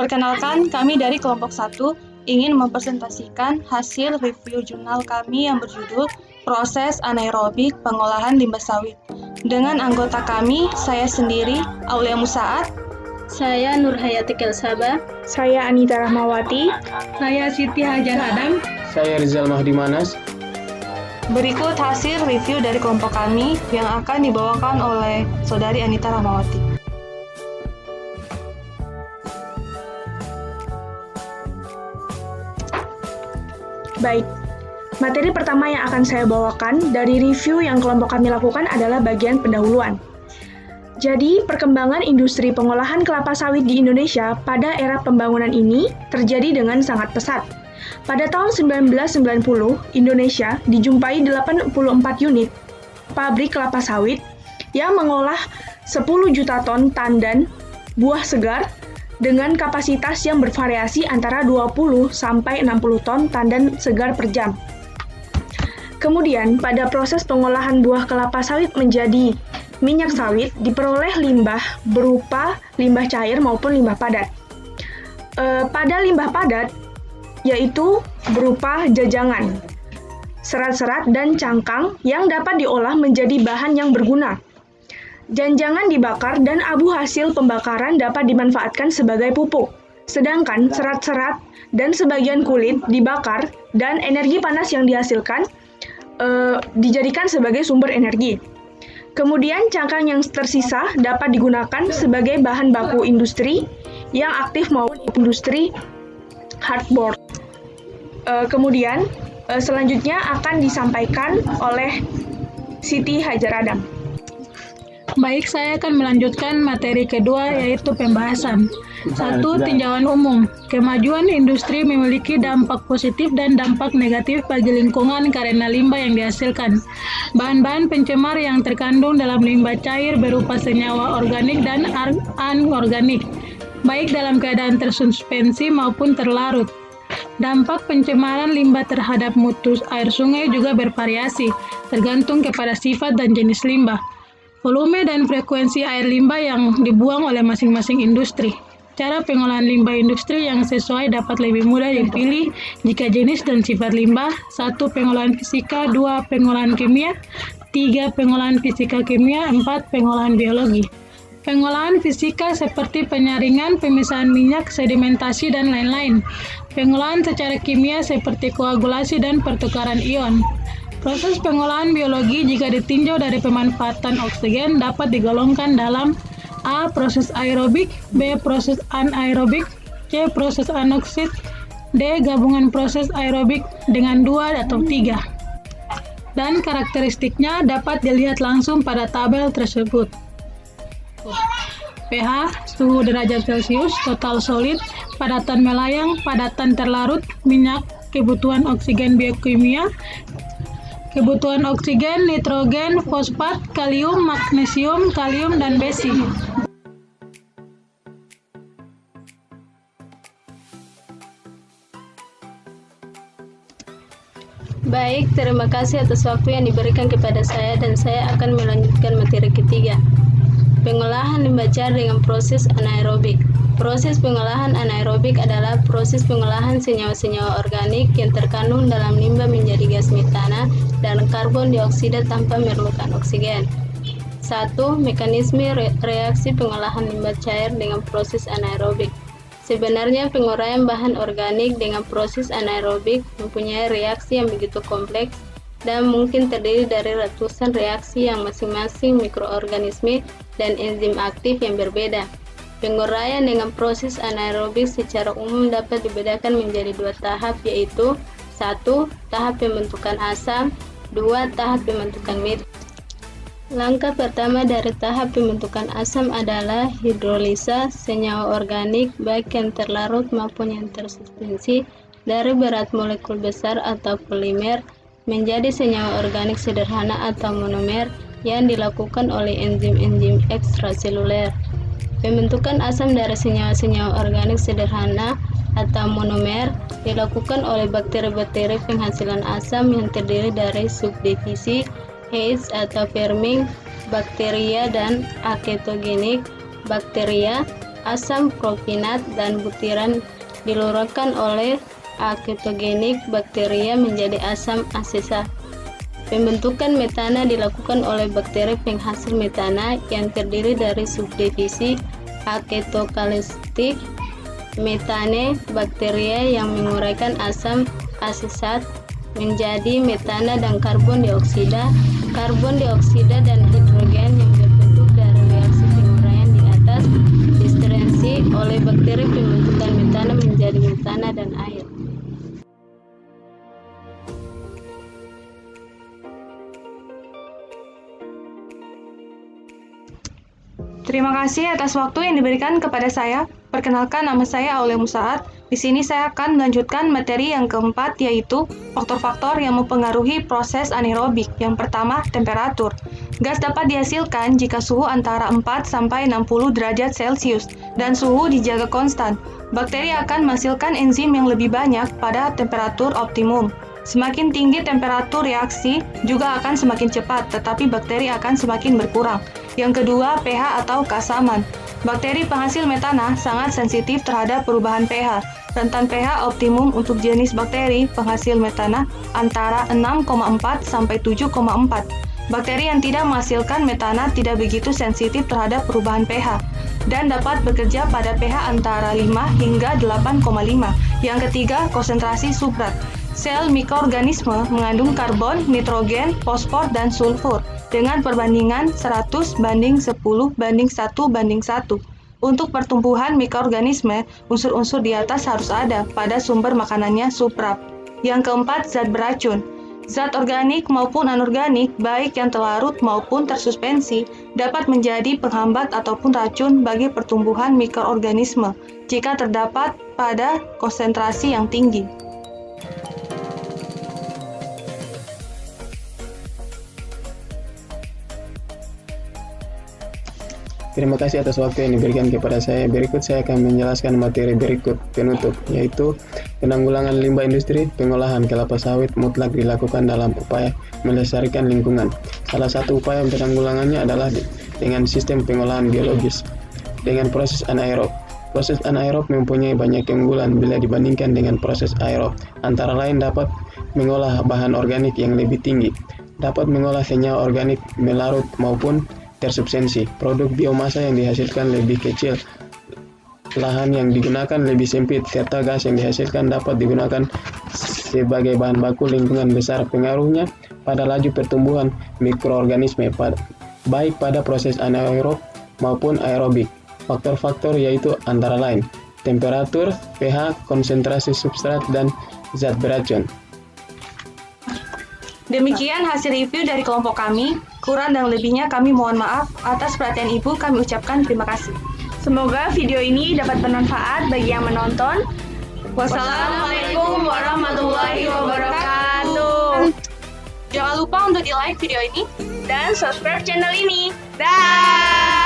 Perkenalkan, kami dari kelompok 1 ingin mempresentasikan hasil review jurnal kami yang berjudul Proses Anaerobik Pengolahan Limbah Sawit. Dengan anggota kami, saya sendiri, Aulia Musaat, saya Nurhayati Kelsaba, saya Anita Rahmawati, saya Siti Hajar Adam, saya Rizal Mahdi Manas. Berikut hasil review dari kelompok kami yang akan dibawakan oleh Saudari Anita Rahmawati. Baik, materi pertama yang akan saya bawakan dari review yang kelompok kami lakukan adalah bagian pendahuluan. Jadi, perkembangan industri pengolahan kelapa sawit di Indonesia pada era pembangunan ini terjadi dengan sangat pesat. Pada tahun 1990, Indonesia dijumpai 84 unit pabrik kelapa sawit yang mengolah 10 juta ton tandan buah segar dengan kapasitas yang bervariasi antara 20 sampai 60 ton tandan segar per jam. Kemudian, pada proses pengolahan buah kelapa sawit menjadi minyak sawit, diperoleh limbah berupa limbah cair maupun limbah padat. Pada limbah padat, yaitu berupa jajangan, serat-serat, dan cangkang yang dapat diolah menjadi bahan yang berguna. Jangan dibakar dan abu hasil pembakaran dapat dimanfaatkan sebagai pupuk. Sedangkan serat-serat dan sebagian kulit dibakar dan energi panas yang dihasilkan dijadikan sebagai sumber energi. Kemudian cangkang yang tersisa dapat digunakan sebagai bahan baku industri yang aktif maupun industri hardboard. Kemudian selanjutnya akan disampaikan oleh Siti Hajar Adam. Baik, saya akan melanjutkan materi kedua, yaitu pembahasan. 1. Tinjauan umum. Kemajuan industri memiliki dampak positif dan dampak negatif bagi lingkungan karena limbah yang dihasilkan. Bahan-bahan pencemar yang terkandung dalam limbah cair berupa senyawa organik dan anorganik, baik dalam keadaan tersuspensi maupun terlarut. Dampak pencemaran limbah terhadap mutu air sungai juga bervariasi, tergantung kepada sifat dan jenis limbah, volume dan frekuensi air limbah yang dibuang oleh masing-masing industri. Cara pengolahan limbah industri yang sesuai dapat lebih mudah dipilih jika jenis dan sifat limbah. 1. Pengolahan fisika, 2. Pengolahan kimia, 3. Pengolahan fisika kimia, 4. Pengolahan biologi. Pengolahan fisika seperti penyaringan, pemisahan minyak, sedimentasi, dan lain-lain. Pengolahan secara kimia seperti koagulasi dan pertukaran ion. Proses pengolahan biologi jika ditinjau dari pemanfaatan oksigen dapat digolongkan dalam A. Proses aerobik, B. Proses anaerobik, C. Proses anoksid, D. Gabungan proses aerobik dengan 2 atau 3. Dan karakteristiknya dapat dilihat langsung pada tabel tersebut. pH, suhu derajat Celcius, total solid, padatan melayang, padatan terlarut, minyak, kebutuhan oksigen biokimia, kebutuhan oksigen, nitrogen, fosfat, kalium, magnesium, kalium, dan besi. Baik, terima kasih atas waktu yang diberikan kepada saya dan saya akan melanjutkan materi ketiga. Pengolahan limbah cair dengan proses anaerobik. Proses pengolahan anaerobik adalah proses pengolahan senyawa-senyawa organik yang terkandung dalam limbah menjadi gas metana dan karbon dioksida tanpa memerlukan oksigen. 1. Mekanisme reaksi pengolahan limbah cair dengan proses anaerobik. Sebenarnya penguraian bahan organik dengan proses anaerobik mempunyai reaksi yang begitu kompleks dan mungkin terdiri dari ratusan reaksi yang masing-masing mikroorganisme dan enzim aktif yang berbeda. Penguraian dengan proses anaerobik secara umum dapat dibedakan menjadi 2 tahap, yaitu 1. Tahap pembentukan asam, 2. Tahap pembentukan metode. Langkah pertama dari tahap pembentukan asam adalah hidrolisa senyawa organik baik yang terlarut maupun yang tersuspensi dari berat molekul besar atau polimer menjadi senyawa organik sederhana atau monomer yang dilakukan oleh enzim-enzim ekstraseluler. Pembentukan asam dari senyawa-senyawa organik sederhana atau monomer dilakukan oleh bakteri-bakteri penghasilan asam yang terdiri dari subdivisi H atau Ferming bakteria dan aketogenik bakteria asam propinat dan butiran dilurahkan oleh aketogenik bakteria menjadi asam asesa. Pembentukan metana dilakukan oleh bakteri penghasil metana yang terdiri dari subdivisi aketokalistik metane, bakteria yang menguraikan asam asesat menjadi metana dan karbon dioksida dan hidrogen yang berbentuk dari reaksi penguraian di atas disterensi oleh bakteri pembentukan metana menjadi metana dan air. Terima kasih atas waktu yang diberikan kepada saya. Perkenalkan, nama saya Aulia Musaat. Di sini saya akan melanjutkan materi yang keempat, yaitu faktor-faktor yang mempengaruhi proses anaerobik. Yang pertama, temperatur. Gas dapat dihasilkan jika suhu antara 4 sampai 60 derajat Celcius dan suhu dijaga konstan. Bakteri akan menghasilkan enzim yang lebih banyak pada temperatur optimum. Semakin tinggi temperatur reaksi juga akan semakin cepat, tetapi bakteri akan semakin berkurang. Yang kedua, pH atau keasaman. Bakteri penghasil metana sangat sensitif terhadap perubahan pH. Rentan pH optimum untuk jenis bakteri penghasil metana antara 6,4 sampai 7,4. Bakteri yang tidak menghasilkan metana tidak begitu sensitif terhadap perubahan pH dan dapat bekerja pada pH antara 5 hingga 8,5. Yang ketiga, konsentrasi substrat. Sel mikroorganisme mengandung karbon, nitrogen, fosfor, dan sulfur dengan perbandingan 100 banding 10 banding 1 banding 1. Untuk pertumbuhan mikroorganisme, unsur-unsur di atas harus ada pada sumber makanannya substrat. Yang keempat, zat beracun. Zat organik maupun anorganik, baik yang terlarut maupun tersuspensi, dapat menjadi penghambat ataupun racun bagi pertumbuhan mikroorganisme jika terdapat pada konsentrasi yang tinggi. Terima kasih atas waktu yang diberikan kepada saya. Berikut saya akan menjelaskan materi berikut penutup, yaitu penanggulangan limbah industri. Pengolahan kelapa sawit mutlak dilakukan dalam upaya melestarikan lingkungan. Salah satu upaya penanggulangannya adalah dengan sistem pengolahan biologis dengan proses anaerob. Proses anaerob mempunyai banyak keunggulan bila dibandingkan dengan proses aerob. Antara lain dapat mengolah bahan organik yang lebih tinggi, dapat mengolah senyawa organik melarut maupun tersubstansi. Produk biomasa yang dihasilkan lebih kecil, lahan yang digunakan lebih sempit, serta gas yang dihasilkan dapat digunakan sebagai bahan baku lingkungan besar. Pengaruhnya pada laju pertumbuhan mikroorganisme baik pada proses anaerob maupun aerobik. Faktor-faktor yaitu antara lain temperatur, pH, konsentrasi substrat, dan zat beracun. Demikian hasil review dari kelompok kami. Kurang dan lebihnya kami mohon maaf. Atas perhatian Ibu kami ucapkan terima kasih. Semoga video ini dapat bermanfaat bagi yang menonton. Wassalamualaikum warahmatullahi wabarakatuh. Jangan lupa untuk di-like video ini Dan subscribe channel ini. Dah.